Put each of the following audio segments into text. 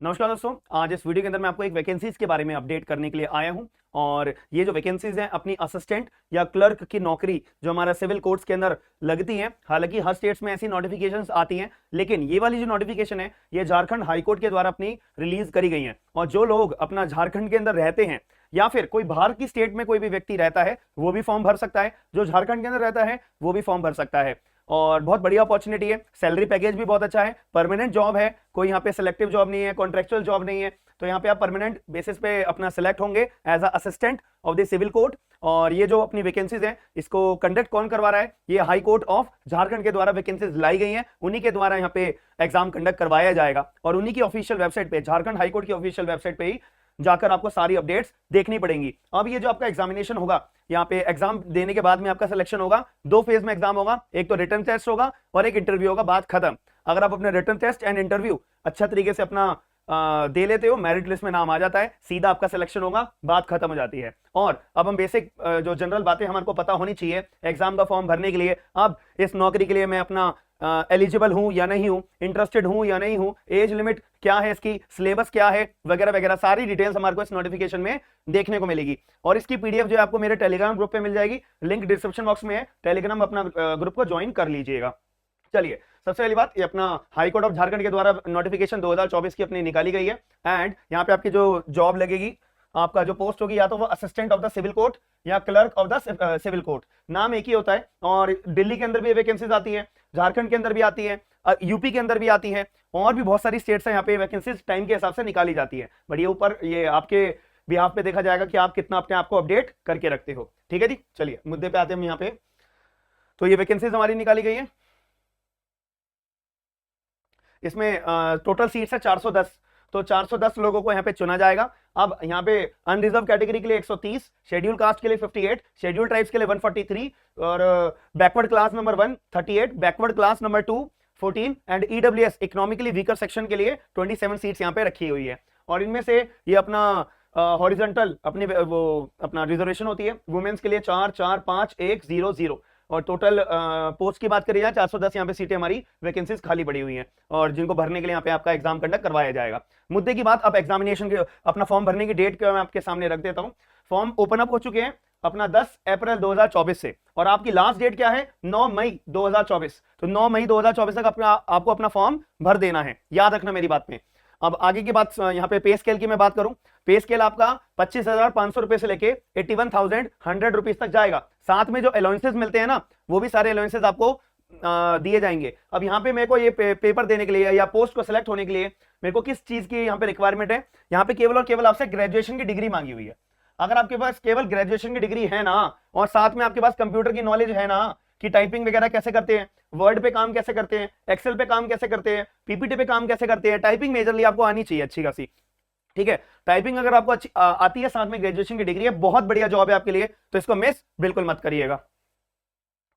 नमस्कार दोस्तों, आज इस वीडियो के अंदर मैं आपको एक वैकेंसीज के बारे में अपडेट करने के लिए आया हूं। और ये जो वैकेंसीज हैं अपनी असिस्टेंट या क्लर्क की नौकरी जो हमारा सिविल कोर्ट्स के अंदर लगती हैं। हालांकि हर स्टेट्स में ऐसी नोटिफिकेशंस आती हैं, लेकिन ये वाली जो नोटिफिकेशन है ये झारखंड हाईकोर्ट के द्वारा अपनी रिलीज करी गई है। और जो लोग अपना झारखंड के अंदर रहते हैं या फिर कोई बाहर की स्टेट में कोई भी व्यक्ति रहता है वो भी फॉर्म भर सकता है, जो झारखंड के अंदर रहता है वो भी फॉर्म भर सकता है। और बहुत बढ़िया अपॉर्चुनिटी है, सैलरी पैकेज भी बहुत अच्छा है, परमानेंट जॉब है, कोई यहाँ पे सिलेक्टिव जॉब नहीं है, कॉन्ट्रेक्चुअल जॉब नहीं है। तो यहाँ पे आप परमानेंट बेसिस पे अपना सिलेक्ट होंगे as a assistant of the civil court. और ये जो अपनी वैकेंसीज हैं इसको कंडक्ट कौन करवा रहा है? ये हाई कोर्ट ऑफ झारखंड के द्वारा वैकेंसीज लाई गई हैं, उन्हीं के द्वारा यहाँ पे एग्जाम कंडक्ट करवाया जाएगा। और उन्हीं की ऑफिशियल वेबसाइट पे, झारखंड हाईकोर्ट की ऑफिशियल वेबसाइट पे ही जाकर आपको सारी अपडेट्स देखनी पड़ेंगी। अब ये जो आपका एग्जामिनेशन होगा, यहाँ पे एग्जाम देने के बाद में आपका सिलेक्शन होगा, दो फेज में एग्जाम होगा, एक तो रिटन टेस्ट होगा और एक इंटरव्यू होगा, बात खत्म। अगर आप अपने रिटन टेस्ट एंड इंटरव्यू अच्छा तरीके से अपना दे लेते हो, मेरिट लिस्ट में नाम आ जाता है, सीधा आपका सिलेक्शन होगा, बात खत्म हो जाती है। और अब हम बेसिक जो जनरल बातें हमारे को पता होनी चाहिए एग्जाम का फॉर्म भरने के लिए। अब इस नौकरी के लिए मैं अपना एलिजिबल हूं या नहीं हूं, इंटरेस्टेड हूं या नहीं हूं, एज लिमिट क्या है, इसकी सिलेबस क्या है, वगैरह वगैरह सारी डिटेल्स हमारे को इस नोटिफिकेशन में देखने को मिलेगी। और इसकी पीडीएफ जो है आपको मेरे टेलीग्राम ग्रुप पे मिल जाएगी, लिंक डिस्क्रिप्शन बॉक्स में है, टेलीग्राम अपना ग्रुप को ज्वाइन कर लीजिएगा। चलिए, सबसे पहली बात, ये अपना हाई कोर्ट ऑफ झारखंड के द्वारा नोटिफिकेशन 2024 की अपनी निकाली गई है। एंड यहाँ पे आपकी जो जॉब लगेगी, आपका जो पोस्ट होगी, या तो वो assistant of the civil court या clerk of the civil court, नाम एक ही होता है। और दिल्ली के अंदर भी वैकेंसीज आती है, झारखंड के अंदर भी आती है, यूपी के अंदर भी आती है, और भी बहुत सारी स्टेट्स हैं यहाँ पे वैकेंसीज टाइम के हिसाब से निकाली जाती है। बट ये ऊपर ये आपके बिहाफ पे देखा जाएगा कि आप कितना अपने आप को अपडेट करके रखते हो। ठीक है जी, चलिए मुद्दे पे आते हैं हम यहाँ पे। तो ये वैकेंसीज हमारी निकाली गई है, इसमें टोटल सीट्स है 410। तो 410 लोगों को यहाँ पे चुना जाएगा। अब यहाँ पे अनरिजर्व कैटेगरी के लिए 130, शेड्यूल कास्ट के लिए 58, शेड्यूल ट्राइब्स के लिए 143, और backward class number 1 38, backward class number 2 14, and EWS economically weaker section के लिए 27 सीट्स यहाँ पे रखी हुई है। और इनमें से ये अपना हॉरिजॉन्टल अपनी वो अपना रिजर्वेशन होती है, वुमेन्स के लिए 4 4 5 1 0 0। और टोटल पोस्ट की बात करी जाए 410 यहाँ पे सीटें हमारी वैकेंसीज खाली पड़ी हुई हैं, और जिनको भरने के लिए यहाँ पे आपका एग्जाम कंडक्ट करवाया जाएगा। मुद्दे की बात, अब एग्जामिनेशन के अपना फॉर्म भरने की डेट मैं आपके सामने रख देता हूँ। फॉर्म ओपन अप हो चुके हैं अपना 10 अप्रैल 2024 से, और आपकी लास्ट डेट क्या है? 9 मई 2024। तो 9 मई 2024 तक अपना आपको अपना फॉर्म भर देना है, याद रखना मेरी बात में। अब आगे की बात, यहाँ पे पे स्केल की मैं बात करूं, पे स्केल आपका 25,500 रुपए से लेके 81,100 रुपीज तक जाएगा। साथ में जो अलाउंसेस मिलते हैं ना, वो भी सारे अलाउंसेस आपको दिए जाएंगे। अब यहाँ पे मेरे को ये पेपर देने के लिए या पोस्ट को सिलेक्ट होने के लिए मेरे को किस चीज की यहाँ पे रिक्वायरमेंट है? यहाँ पे केवल और केवल आपसे ग्रेजुएशन की डिग्री मांगी हुई है। अगर आपके पास केवल ग्रेजुएशन की डिग्री है ना, और साथ में आपके पास कंप्यूटर की नॉलेज है ना, कि टाइपिंग वगैरह कैसे करते हैं, वर्ड पे काम कैसे करते हैं, एक्सेल पे काम कैसे करते हैं, पीपीटी पे काम कैसे करते हैं, टाइपिंग मेजरली आपको आनी चाहिए अच्छी खासी। ठीक है, टाइपिंग अगर आपको अच्छी आती है, साथ में ग्रेजुएशन की डिग्री है, बहुत बढ़िया जॉब है आपके लिए, तो इसको मिस बिल्कुल मत करिएगा।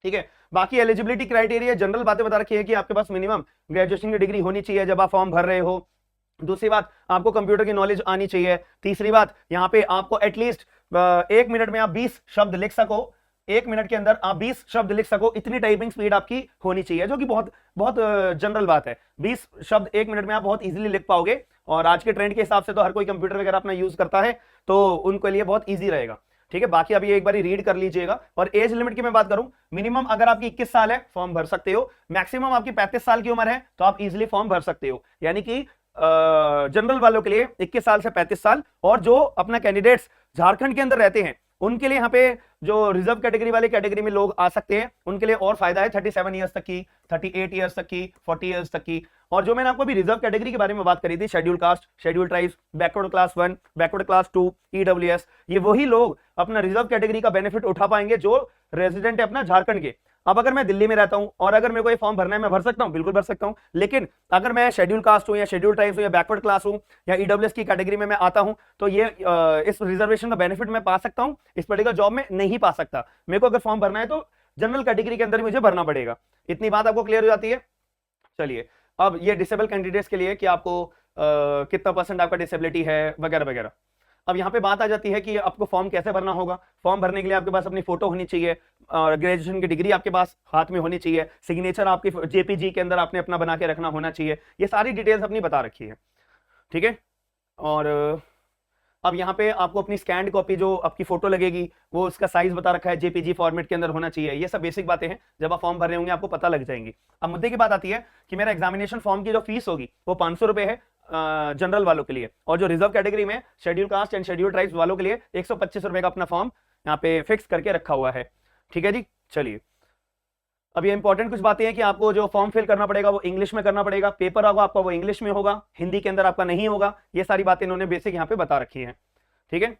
ठीक है, बाकी एलिजिबिलिटी क्राइटेरिया जनरल बातें बता रखी है कि आपके पास मिनिमम ग्रेजुएशन की डिग्री होनी चाहिए जब आप फॉर्म भर रहे हो। दूसरी बात, आपको कंप्यूटर की नॉलेज आनी चाहिए। तीसरी बात, यहाँ पे आपको एटलीस्ट 1 मिनट में आप 20 शब्द लिख सको, 1 मिनट के अंदर आप 20 शब्द लिख सको, इतनी टाइपिंग स्पीड आपकी होनी चाहिए, जो कि बहुत बहुत जनरल बात है। 20 शब्द 1 मिनट में आप बहुत इजीली लिख पाओगे, और आज के ट्रेंड के हिसाब से तो हर कोई कंप्यूटर वगैरह अपना यूज करता है, तो उनके लिए बहुत ईजी रहेगा। ठीक है, बाकी अभी एक बार रीड कर लीजिएगा। और एज लिमिट की मैं बात करूं, मिनिमम अगर आपकी 21 साल है फॉर्म भर सकते हो, मैक्सिमम आपकी 35 साल की उम्र है तो आप इजीली फॉर्म भर सकते हो। यानी कि जनरल वालों के लिए 21 साल से 35 साल, और जो अपना कैंडिडेट्स झारखंड के अंदर रहते हैं उनके लिए यहाँ पे जो रिजर्व कैटेगरी वाले कैटेगरी में लोग आ सकते हैं, उनके लिए और फायदा है 37 ईयर्स तक की, 38 ईयर्स तक की, 40 ईयर्स तक की। और जो मैंने आपको अभी रिजर्व कैटेगरी के बारे में बात करी थी, schedule caste, schedule tribes, backward class 1, backward class 2, EWS, ये वही लोग अपना रिजर्व कैटेगरी का बेनिफिट उठा पाएंगे जो रेजिडेंट है अपना झारखंड के। अब अगर मैं दिल्ली में रहता हूं और अगर मेरे को ये फॉर्म भरना है, मैं भर सकता हूं, बिल्कुल भर सकता हूं। लेकिन अगर मैं शेड्यूल कास्ट हूं या शेड्यूल ट्राइब्स हूं या बैकवर्ड क्लास हूं या ईडब्ल्यूएस की कैटेगरी में मैं आता हूं, तो ये इस रिजर्वेशन का बेनिफिट मैं पा सकता हूं, इस पर्टिकुलर जॉब में नहीं पा सकता। मेरे को अगर फॉर्म भरना है तो जनरल कैटेगरी के अंदर मुझे भरना पड़ेगा। इतनी बात आपको क्लियर हो जाती है? चलिए, अब ये डिसेबल कैंडिडेट्स के लिए कि आपको कितना परसेंट आपका डिसेबिलिटी है वगैरह वगैरह। अब यहाँ पे बात आ जाती है कि आपको फॉर्म कैसे भरना होगा। फॉर्म भरने के लिए आपके पास अपनी फोटो होनी चाहिए, ग्रेजुएशन की डिग्री आपके पास हाथ में होनी चाहिए, सिग्नेचर आपकी जेपीजी के अंदर आपने अपना बना के रखना होना चाहिए। ये सारी डिटेल्स अपनी बता रखी है। ठीक है। और अब यहाँ पे आपको अपनी स्कैन्ड कॉपी जो आपकी फोटो लगेगी वो उसका साइज बता रखा है, जेपीजी फॉर्मेट के अंदर होना चाहिए। ये सब बेसिक बातें हैं, जब आप फॉर्म भर रहे होंगे आपको पता लग जाएंगी। अब मुद्दे की बात आती है कि मेरा एग्जामिनेशन फॉर्म की जो फीस होगी वो 500 रुपए है जनरल वालों के लिए, और जो रिजर्व कैटेगरी में schedule caste and schedule tribes वालों के लिए 125 रुपए का अपना फॉर्म यहाँ पे फिक्स करके रखा हुआ है। ठीक है जी, चलिए। अब ये इंपॉर्टेंट कुछ बातें हैं कि आपको जो फॉर्म फिल करना पड़ेगा वो इंग्लिश में करना पड़ेगा, पेपर होगा आपका वो इंग्लिश में होगा, हिंदी के अंदर आपका नहीं होगा। ये सारी बातें इन्होंने बेसिक यहाँ पे बता रखी है। ठीक है।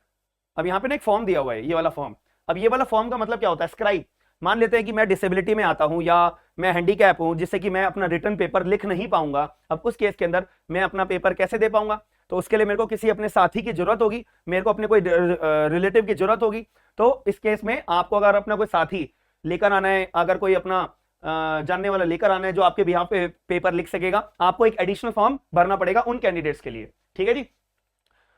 अब यहाँ पे ना एक फॉर्म दिया हुआ है, ये वाला फॉर्म। अब ये वाला फॉर्म का मतलब क्या होता है, स्क्राइब। मान लेते हैं कि मैं डिसेबिलिटी में आता हूं या मैं हैंडीकैप हूं, जिससे कि मैं अपना रिटर्न पेपर लिख नहीं पाऊंगा। अब उस केस के अंदर मैं अपना पेपर कैसे दे पाऊंगा? तो उसके लिए मेरे को किसी अपने साथी की जरूरत होगी, मेरे को अपने कोई रिलेटिव की जरूरत होगी। तो इस केस में आपको अगर अपना कोई साथी लेकर आना है, अगर कोई अपना जानने वाला लेकर आना है जो आपके बिहाफ पे पेपर लिख सकेगा, आपको एक एडिशनल फॉर्म भरना पड़ेगा उन कैंडिडेट्स के लिए। ठीक है जी।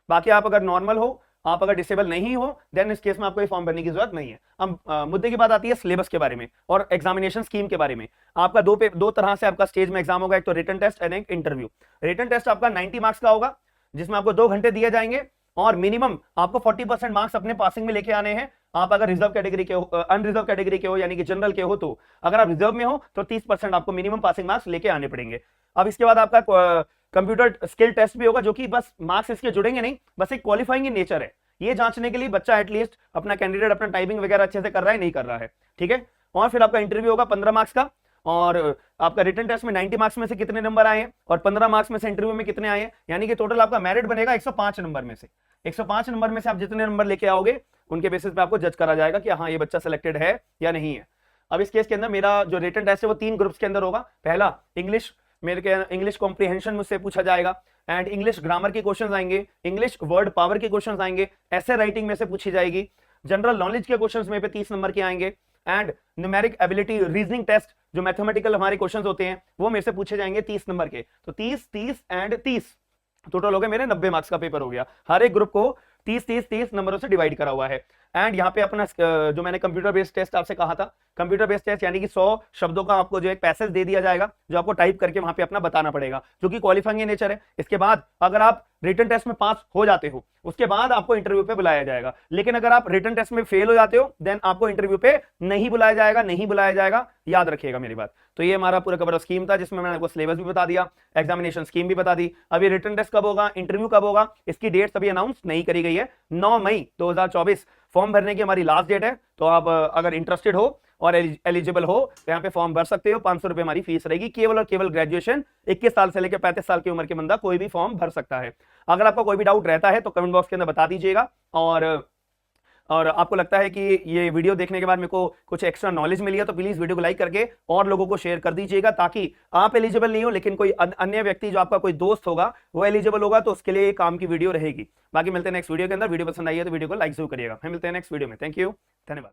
बाकी आप अगर नॉर्मल हो, आप अगर डिसेबल नहीं हो, देन इस केस में आपको ये फॉर्म भरने की जरूरत नहीं है। अब मुद्दे की बात आती है सिलेबस के बारे में और एग्जामिनेशन स्कीम के बारे में। आपका दो तरह से आपका स्टेज में एग्जाम होगा, एक तो रिटन टेस्ट एंड एक इंटरव्यू। रिटन टेस्ट आपका 90 मार्क्स का होगा, जिसमें आपको 2 घंटे दिए जाएंगे और मिनिमम आपको 40% मार्क्स अपने पासिंग में लेके आने हैं। आप अगर रिजर्व कैटेगरी के हो, अनरिजर्व कैटेगरी के हो यानी कि जनरल के हो, तो अगर आप रिजर्व में हो तो 30% आपको मिनिमम पासिंग मार्क्स लेके आने पड़ेंगे। अब इसके बाद आपका कंप्यूटर स्किल टेस्ट भी होगा, जो कि बस मार्क्स इसके जुड़ेंगे नहीं, बस एक क्वालिफाइंग इन नेचर है। ये जांचने के लिए बच्चा एटलीस्ट अपना कैंडिडेट अपना टाइपिंग वगैरह अच्छे से कर रहा है नहीं कर रहा है। ठीक है। और फिर आपका इंटरव्यू होगा 15 मार्क्स का, और आपका रिटन टेस्ट में 90 मार्क्स में से कितने नंबर आए हैं और 15 मार्क्स में से इंटरव्यू में कितने आए हैं, यानी कि टोटल आपका मेरिट बनेगा 105 नंबर में से। 105 नंबर में से आप जितने नंबर लेके आओगे उनके बेसिस पे आपको जज करा जाएगा कि हाँ ये बच्चा सिलेक्टेड है या नहीं है। अब इस केस के अंदर मेरा जो रिटन टेस्ट है वो 3 ग्रुप्स के अंदर होगा। पहला इंग्लिश, मेरे के इंग्लिश कॉम्प्रिहेंशन मुझसे पूछा जाएगा, एंड इंग्लिश ग्रामर के क्वेश्चंस आएंगे, इंग्लिश वर्ड पावर के क्वेश्चंस आएंगे, ऐसे राइटिंग में से पूछी जाएगी, जनरल नॉलेज के क्वेश्चंस में पे 30 नंबर के आएंगे, and numeric ability reasoning test जो मैथमेटिकल हमारे क्वेश्चंस होते हैं वो मेरे से पूछे जाएंगे 30 नंबर के। तो 30 30 एंड 30 टोटल हो गए मेरे 90 मार्क्स का पेपर हो गया। हर एक ग्रुप को 30 नंबरों से डिवाइड करा हुआ है। एंड यहाँ पे अपना जो मैंने कंप्यूटर बेस्ड टेस्ट आपसे कहा था, कंप्यूटर बेस्ड टेस्ट यानी कि 100 शब्दों का आपको जो एक पैसेज दे दिया जाएगा जो आपको टाइप करके वहां पे अपना बताना पड़ेगा, जो कि क्वालिफाइंग इन नेचर है। इसके बाद अगर आप रिटन टेस्ट में पास हो जाते हो उसके बाद आपको इंटरव्यू पे बुलाया जाएगा, लेकिन अगर आप रिटन टेस्ट में फेल हो जाते हो देन आपको इंटरव्यू पे नहीं बुलाया जाएगा, याद रखिएगा मेरी बात। तो ये हमारा पूरा कवर स्कीम था, जिसमें मैंने आपको सिलेबस भी बता दिया, एग्जामिनेशन स्कीम भी बता दी। अभी रिटन टेस्ट कब होगा, इंटरव्यू कब होगा, इसकी डेट अभी अनाउंस नहीं करी गई है। 9 मई 2024 फॉर्म भरने की हमारी लास्ट डेट है। तो आप अगर इंटरेस्टेड हो और एलिजिबल हो तो यहाँ पे फॉर्म भर सकते हो। 500 रुपए हमारी फीस रहेगी। केवल और केवल ग्रेजुएशन 21 साल से लेकर 35 साल की उम्र के बंदा कोई भी फॉर्म भर सकता है। अगर आपका कोई भी डाउट रहता है तो कमेंट बॉक्स के अंदर बता दीजिएगा, और आपको लगता है कि ये वीडियो देखने के बाद मेरे को कुछ एक्स्ट्रा नॉलेज मिली है तो प्लीज वीडियो को लाइक करके और लोगों को शेयर कर दीजिएगा, ताकि आप एलिजिबल नहीं हो लेकिन कोई अन्य व्यक्ति जो आपका कोई दोस्त होगा वो एलिजिबल होगा, तो उसके लिए काम की वीडियो रहेगी। बाकी मिलते हैं नेक्स्ट वीडियो के अंदर। वीडियो पसंद आई है तो वीडियो को लाइक जरूर करिएगा। हम मिलते हैं नेक्स्ट वीडियो में। थैंक यू, धन्यवाद।